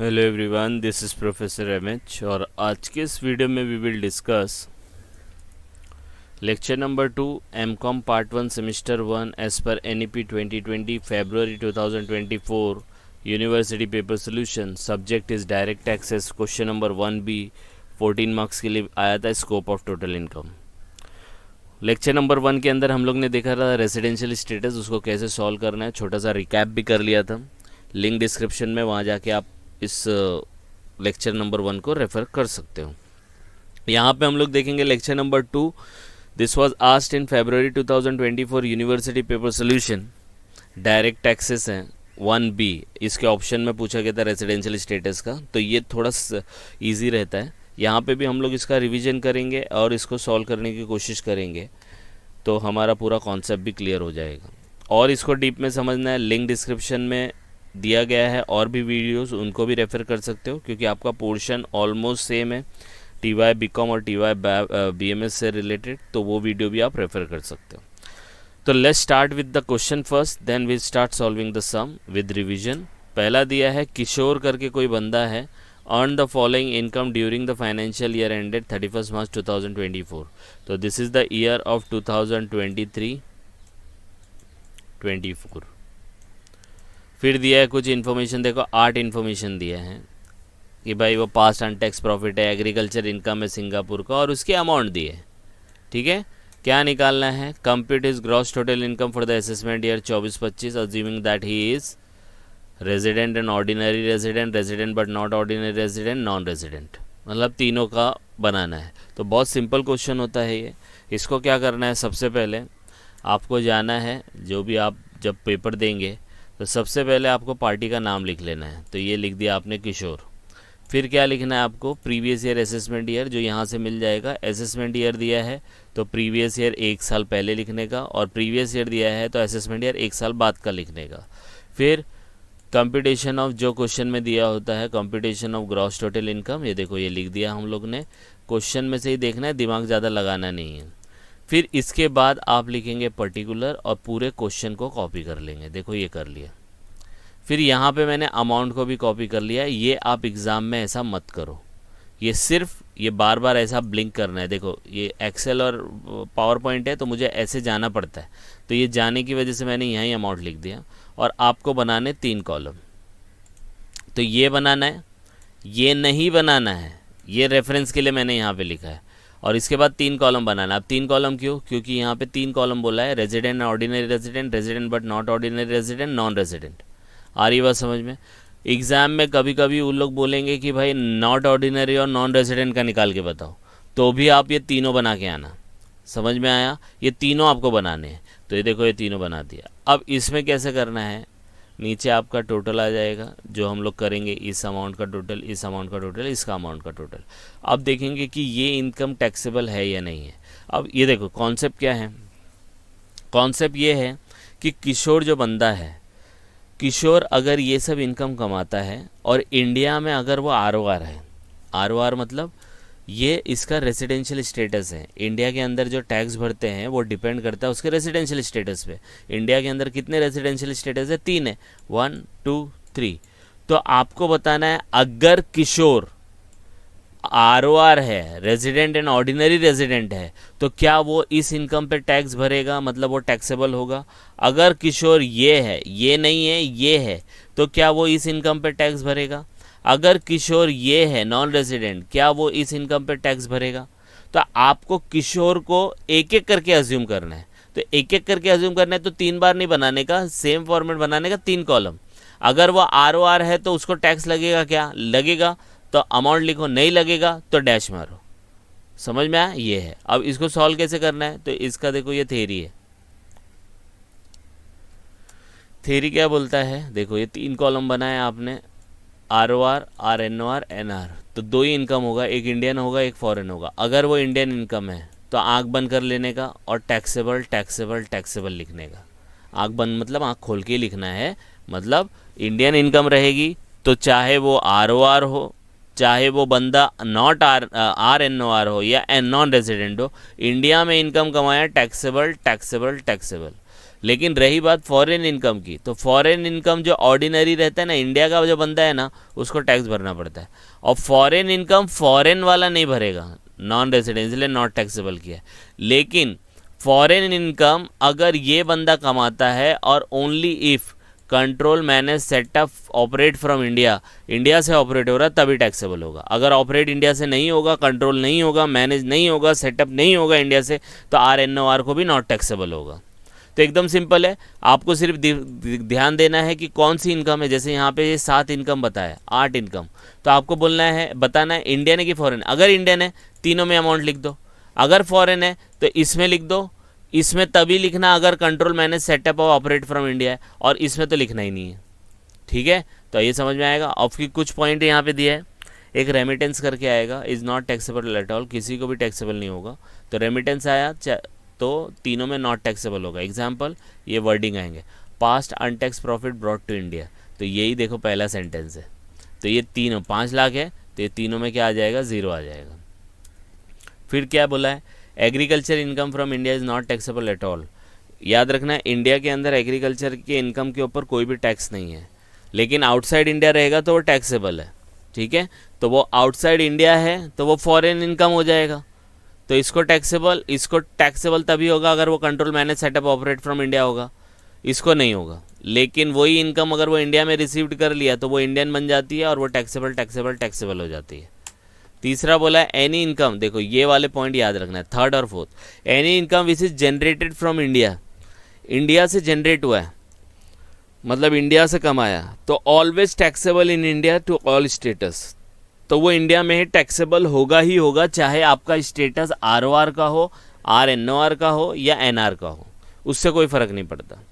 Hello everyone, this is professor MH और आज के इस वीडियो में we will discuss lecture number 2 MCom part 1 semester 1 as per NEP 2020 February 2024 university paper solution. Subject is direct access. Question number 1B 14 marks के लिए आया था। Scope of total income. Lecture number 1 के अंदर हम लोग ने देखा था रेजिडेंशियल स्टेटस, उसको कैसे सॉल्व करना है। छोटा सा रिकैप भी कर लिया था। लिंक डिस्क्रिप्शन में, वहाँ जाके आप इस लेक्चर नंबर 1 को रेफ़र कर सकते हो। यहाँ पे हम लोग देखेंगे lecture number 2। This was asked in February 2024 university paper solution. Direct taxes हैं 1B। इसके ऑप्शन में पूछा गया था रेजिडेंशियल स्टेटस का, तो ये थोड़ा ईजी रहता है। यहाँ पे भी हम लोग इसका रिवीजन करेंगे और इसको सॉल्व करने की कोशिश करेंगे, तो हमारा पूरा कॉन्सेप्ट भी क्लियर हो जाएगा। और इसको डीप में समझना है, लिंक डिस्क्रिप्शन में दिया गया है और भी वीडियोस, उनको भी रेफ़र कर सकते हो क्योंकि आपका पोर्शन ऑलमोस्ट सेम है, TY BCom और TY BMS से रिलेटेड, तो वो वीडियो भी आप रेफ़र कर सकते हो। तो let's start with the question first, then we start solving the sum with revision. पहला दिया है, किशोर करके कोई बंदा है, earn the following income during the financial year ended 31 March 2024। तो this is the year of 2023-24। फिर दिया है कुछ इन्फॉर्मेशन, देखो 8 इन्फॉर्मेशन दिया है कि भाई वो पास्ट अनटैक्स प्रॉफिट है, एग्रीकल्चर इनकम है सिंगापुर का, और उसके अमाउंट दिए। ठीक है, क्या निकालना है? Compute is gross total income for the assessment year 24-25 assuming that he is resident and ordinary resident, resident but not ordinary resident, non resident, मतलब तीनों का बनाना है। तो बहुत सिंपल क्वेश्चन होता है ये। इसको क्या करना है, सबसे पहले आपको जाना है, जो भी आप जब पेपर देंगे तो सबसे पहले आपको पार्टी का नाम लिख लेना है। तो ये लिख दिया आपने किशोर। फिर क्या लिखना है आपको? प्रीवियस ईयर असेसमेंट ईयर, जो यहाँ से मिल जाएगा। असेसमेंट ईयर दिया है तो प्रीवियस ईयर 1 साल पहले लिखने का, और प्रीवियस ईयर दिया है तो असेसमेंट ईयर 1 साल बाद का लिखने का। फिर कंप्यूटेशन ऑफ, जो क्वेश्चन में दिया होता है, computation of gross total income, ये देखो ये लिख दिया हम लोग ने। क्वेश्चन में से ही देखना है, दिमाग ज़्यादा लगाना नहीं है। फिर इसके बाद आप लिखेंगे पर्टिकुलर और पूरे क्वेश्चन को कॉपी कर लेंगे। देखो ये कर लिया। फिर यहाँ पे मैंने अमाउंट को भी कॉपी कर लिया। ये आप एग्ज़ाम में ऐसा मत करो, ये सिर्फ ये बार बार ऐसा ब्लिंक करना है। देखो ये एक्सेल और पावर पॉइंट है तो मुझे ऐसे जाना पड़ता है, तो ये जाने की वजह से मैंने यहाँ ही अमाउंट लिख दिया। और आपको बनाने 3 कॉलम, तो ये बनाना है, ये नहीं बनाना है, ये रेफरेंस के लिए मैंने यहाँ पे लिखा है। और इसके बाद 3 कॉलम बनाना। अब 3 कॉलम क्यों? क्योंकि यहाँ पे 3 कॉलम बोला है, resident ordinary resident, resident but not ordinary resident, non resident. आ रही बात समझ में? एग्ज़ाम में कभी कभी उन लोग बोलेंगे कि भाई नॉट ऑर्डिनरी और नॉन रेजिडेंट का निकाल के बताओ, तो भी आप ये तीनों बना के आना। समझ में आया? ये तीनों आपको बनाने हैं। तो ये देखो ये तीनों बना दिया। अब इसमें कैसे करना है, नीचे आपका टोटल आ जाएगा, जो हम लोग करेंगे इस अमाउंट का टोटल, इस अमाउंट का टोटल, इसका अमाउंट का टोटल। अब देखेंगे कि ये इनकम टैक्सेबल है या नहीं है। अब ये देखो कॉन्सेप्ट क्या है, कॉन्सेप्ट ये है कि किशोर जो बंदा है, किशोर अगर ये सब इनकम कमाता है और इंडिया में अगर वो ROR है, ROR मतलब ये इसका रेसिडेंशियल स्टेटस है। इंडिया के अंदर जो टैक्स भरते हैं वो डिपेंड करता है उसके रेसिडेंशियल स्टेटस पे। इंडिया के अंदर कितने रेसिडेंशियल स्टेटस है? 3 है, 1 2 3। तो आपको बताना है अगर किशोर ROR है, रेजिडेंट एंड ऑर्डिनरी रेजिडेंट है, तो क्या वो इस इनकम पे टैक्स भरेगा, मतलब वो टैक्सेबल होगा। अगर किशोर ये है, ये नहीं है, ये है, तो क्या वो इस इनकम पे टैक्स भरेगा। अगर किशोर ये है नॉन रेजिडेंट, क्या वो इस इनकम पे टैक्स भरेगा। तो आपको किशोर को एक एक करके अज्यूम करना है। तो एक एक करके अज्यूम करना है, तो 3 बार नहीं बनाने का, सेम फॉर्मेट बनाने का, 3 कॉलम। अगर वो ROR है तो उसको टैक्स लगेगा, क्या लगेगा, तो अमाउंट लिखो, नहीं लगेगा तो डैश मारो। समझ में आया? ये है। अब इसको सॉल्व कैसे करना है, तो इसका देखो ये थ्योरी है। थ्योरी क्या बोलता है, देखो ये 3 कॉलम बनाया आपने, ROR, RNOR, NR, तो 2 ही इनकम होगा, एक इंडियन होगा एक फॉरेन होगा। अगर वो इंडियन इनकम है तो आंख बंद कर लेने का और टैक्सेबल टैक्सेबल टैक्सेबल लिखने का। आंख बंद मतलब आंख खोल के लिखना है। मतलब इंडियन इनकम रहेगी तो चाहे वो ROR हो, चाहे वो बंदा नॉट RNOR हो या नॉन रेजिडेंट हो, इंडिया में इनकम कमाया, टैक्सेबल टैक्सेबल टैक्सेबल। लेकिन रही बात फॉरेन इनकम की, तो फॉरेन इनकम जो ऑर्डिनरी रहता है ना, इंडिया का जो बंदा है ना, उसको टैक्स भरना पड़ता है। और फॉरेन इनकम फॉरेन वाला नहीं भरेगा, नॉन रेजिडेंशियल नॉट टैक्सेबल किया है। लेकिन फॉरेन इनकम अगर ये बंदा कमाता है और only if control manage setup operate from India, India से ऑपरेट हो रहा है तभी टैक्सेबल होगा। अगर ऑपरेट इंडिया से नहीं होगा, कंट्रोल नहीं होगा, मैनेज नहीं होगा, सेटअप नहीं होगा इंडिया से, तो RNOR को भी नॉट टैक्सेबल होगा। तो एकदम सिंपल है, आपको सिर्फ ध्यान देना है कि कौन सी इनकम है। जैसे यहाँ पे ये 7 इनकम बताया, 8 इनकम, तो आपको बोलना है, बताना है इंडियन है कि फॉरेन। अगर इंडियन है तीनों में अमाउंट लिख दो, अगर फॉरेन है तो इसमें लिख दो, इसमें तभी लिखना अगर कंट्रोल मैनेज सेटअप और ऑपरेट फ्रॉम इंडिया है, और इसमें तो लिखना ही नहीं है। ठीक है, तो ये समझ में आएगा। अब की कुछ पॉइंट यहाँ पे दिया है, एक रेमिटेंस करके आएगा, is not taxable at all, किसी को भी टैक्सेबल नहीं होगा। तो रेमिटेंस आया तो तीनों में नॉट टैक्सेबल होगा। एग्जाम्पल ये वर्डिंग आएंगे, past untaxed profit brought to India, तो यही देखो पहला सेंटेंस है। तो ये तीनों 5 लाख है, तो ये तीनों में क्या आ जाएगा, 0 आ जाएगा। फिर क्या बोला है, agriculture income from India is not taxable at all. याद रखना है, इंडिया के अंदर एग्रीकल्चर के इनकम के ऊपर कोई भी टैक्स नहीं है, लेकिन आउटसाइड इंडिया रहेगा तो वो टैक्सेबल है। ठीक है, तो वो आउटसाइड इंडिया है तो वो फॉरेन इनकम हो जाएगा, तो इसको टैक्सेबल तभी होगा अगर वो control manage setup operate from India होगा, इसको नहीं होगा। लेकिन वही इनकम अगर वो इंडिया में रिसीव्ड कर लिया तो वो इंडियन बन जाती है और वो टैक्सेबल हो जाती है। तीसरा बोला है एनी इनकम, देखो ये वाले पॉइंट याद रखना है, थर्ड और fourth. Any income which is generated from India, India से जनरेट हुआ है मतलब इंडिया से कमाया, तो always taxable in India to all status, तो वो इंडिया में टैक्सेबल होगा ही होगा, चाहे आपका स्टेटस ROR का हो, RNOR का हो या NR का हो, उससे कोई फ़र्क नहीं पड़ता।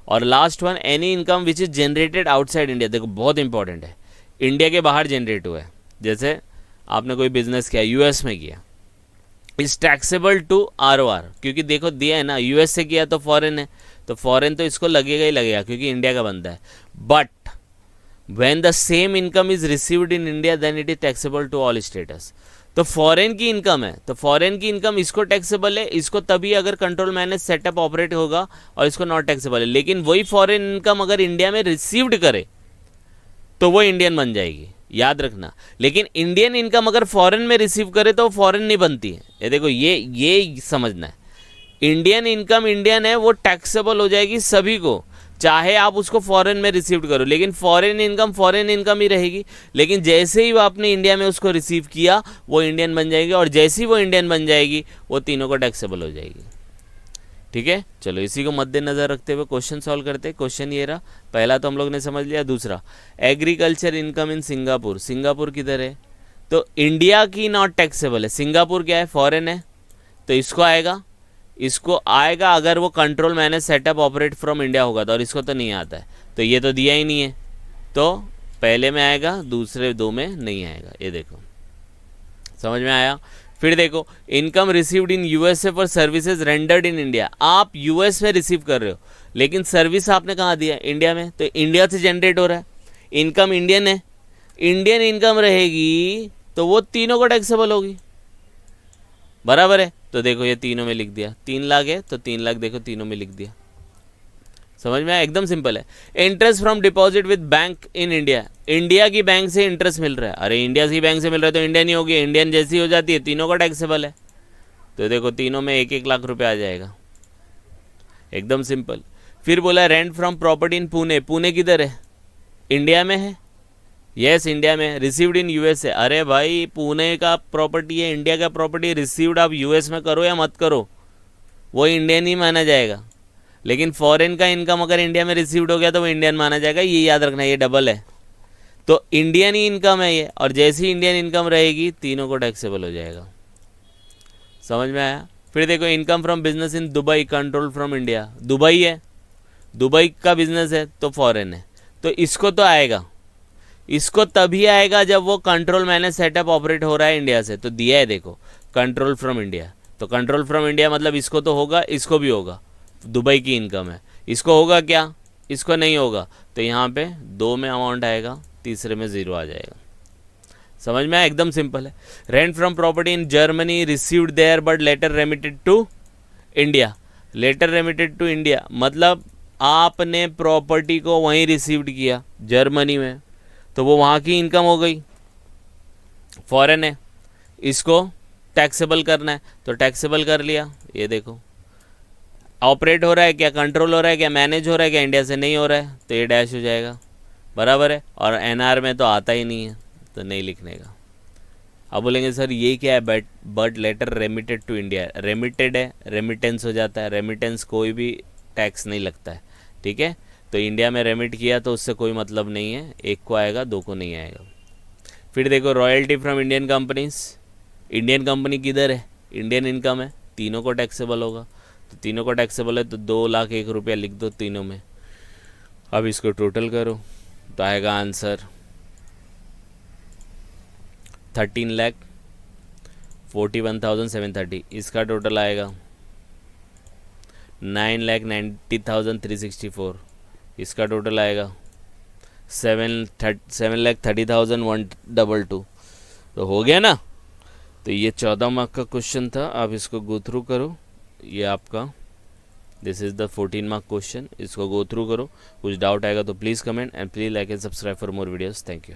और last one, any income which is generated outside India, देखो बहुत इंपॉर्टेंट है, इंडिया के बाहर जनरेट हुआ है। जैसे आपने कोई बिजनेस किया US में किया, इज टैक्सेबल टू ROR, क्योंकि देखो दिया है ना, US से किया तो फॉरेन है, तो फॉरेन तो इसको लगेगा ही लगेगा क्योंकि इंडिया का बनता है। But when the same income is received in India then it is taxable to all status। तो फॉरेन की इनकम है, तो फॉरेन की इनकम इसको टैक्सेबल है, इसको तभी अगर कंट्रोल मैनेज सेटअप ऑपरेट होगा, और इसको नॉट टैक्सेबल है। लेकिन वही फॉरेन इनकम अगर इंडिया में रिसीव्ड करे तो वो इंडियन बन जाएगी, याद रखना। लेकिन इंडियन इनकम अगर फॉरेन में रिसीव करे तो फॉरेन नहीं बनती है। ये देखो ये समझना है, इंडियन इनकम इंडियन है, वो टैक्सेबल हो जाएगी सभी को, चाहे आप उसको फॉरेन में रिसीव करो, लेकिन फॉरेन इनकम ही रहेगी। लेकिन जैसे ही वो आपने इंडिया में उसको रिसीव किया वो इंडियन बन जाएगी, और जैसे ही वो इंडियन बन जाएगी वो तीनों को टैक्सेबल हो जाएगी। ठीक है, चलो इसी को मद्देनजर रखते हुए क्वेश्चन सॉल्व करते हैं। क्वेश्चन ये रहा, पहला तो हम लोग ने समझ लिया। दूसरा, agriculture income in Singapore, Singapore किधर है, तो इंडिया की नॉट टैक्सेबल है, सिंगापुर क्या है, फॉरेन है, तो इसको आएगा अगर वो control manage setup operate from India होगा तो, और इसको तो नहीं आता है, तो ये तो दिया ही नहीं है, तो पहले में आएगा, दूसरे 2 में नहीं आएगा। ये देखो समझ में आया। फिर देखो, income received in USA for services rendered in India, आप US में रिसीव कर रहे हो लेकिन सर्विस आपने कहाँ दिया, इंडिया में, तो इंडिया से जनरेट हो रहा है, इनकम इंडियन है, इंडियन इनकम रहेगी तो वो तीनों को टैक्सेबल होगी, बराबर है। तो देखो ये तीनों में लिख दिया, 3 लाख है तो 3 लाख देखो तीनों में लिख दिया, समझ में आया, एकदम सिंपल है। Interest from deposit with bank in India, India की बैंक से इंटरेस्ट मिल रहा है, अरे इंडिया की बैंक से मिल रहा है तो इंडियन ही होगी, इंडियन जैसी हो जाती है तीनों का टैक्सेबल है, तो देखो तीनों में 1-1 लाख रुपए आ जाएगा, एकदम सिंपल। फिर बोला रेंट फ्रॉम प्रॉपर्टी इन पुणे, पुणे किधर है, इंडिया में है, यस इंडिया में, रिसीव्ड इन USA, अरे भाई पुणे का प्रॉपर्टी है, इंडिया का प्रॉपर्टी, रिसीव्ड आप US में करो या मत करो वो इंडियन ही माना जाएगा। लेकिन फॉरेन का इनकम अगर इंडिया में रिसीव्ड हो गया तो वो इंडियन माना जाएगा, ये याद रखना, ये डबल है, तो इंडियन ही इनकम है ये, और जैसी इंडियन इनकम रहेगी तीनों को टैक्सेबल हो जाएगा, समझ में आया। फिर देखो, income from business in Dubai control from India, Dubai है, दुबई का बिजनेस है तो फॉरेन है, तो इसको तो आएगा, इसको तभी आएगा जब वो कंट्रोल मैनेज सेटअप ऑपरेट हो रहा है इंडिया से, तो दिया है देखो कंट्रोल फ्रॉम इंडिया, तो कंट्रोल फ्रॉम इंडिया मतलब इसको तो होगा, इसको भी होगा, दुबई की इनकम है, इसको होगा क्या, इसको नहीं होगा, तो यहाँ पे 2 में अमाउंट आएगा, तीसरे में 0 आ जाएगा, समझ में आया, एकदम सिंपल है। Rent from property in Germany received there but later remitted to India, later remitted to India मतलब आपने प्रॉपर्टी को वहीं रिसीव्ड किया जर्मनी में, तो वो वहाँ की इनकम हो गई, फॉरेन है, इसको टैक्सेबल करना है तो टैक्सेबल कर लिया। ये देखो ऑपरेट हो रहा है क्या, कंट्रोल हो रहा है क्या, मैनेज हो रहा है क्या, इंडिया से नहीं हो रहा है तो ये डैश हो जाएगा, बराबर है। और एनआर में तो आता ही नहीं है तो नहीं लिखने का। अब बोलेंगे सर ये क्या है, but later remitted to India, remitted है, रेमिटेंस हो जाता है, रेमिटेंस कोई भी टैक्स नहीं लगता है, ठीक है। तो इंडिया में रेमिट किया तो उससे कोई मतलब नहीं है, एक को आएगा दो को नहीं आएगा। फिर देखो royalty from Indian companies, Indian company किधर है, इंडियन इनकम है, तीनों को टैक्सेबल होगा, तो तीनों को टैक्सेबल है तो 2,01,000 लिख दो तीनों में। अब इसको टोटल करो तो आएगा आंसर 13,41,730। इसका टोटल आएगा 9,90,364। इसका टोटल आएगा 7,30,122। तो हो गया ना। तो ये 14 मार्क का क्वेश्चन था, आप इसको गो थ्रू करो। ये आपका this is the 14 mark question, इसको गो थ्रू करो। कुछ डाउट आएगा तो please comment and please like and subscribe for more videos. Thank you.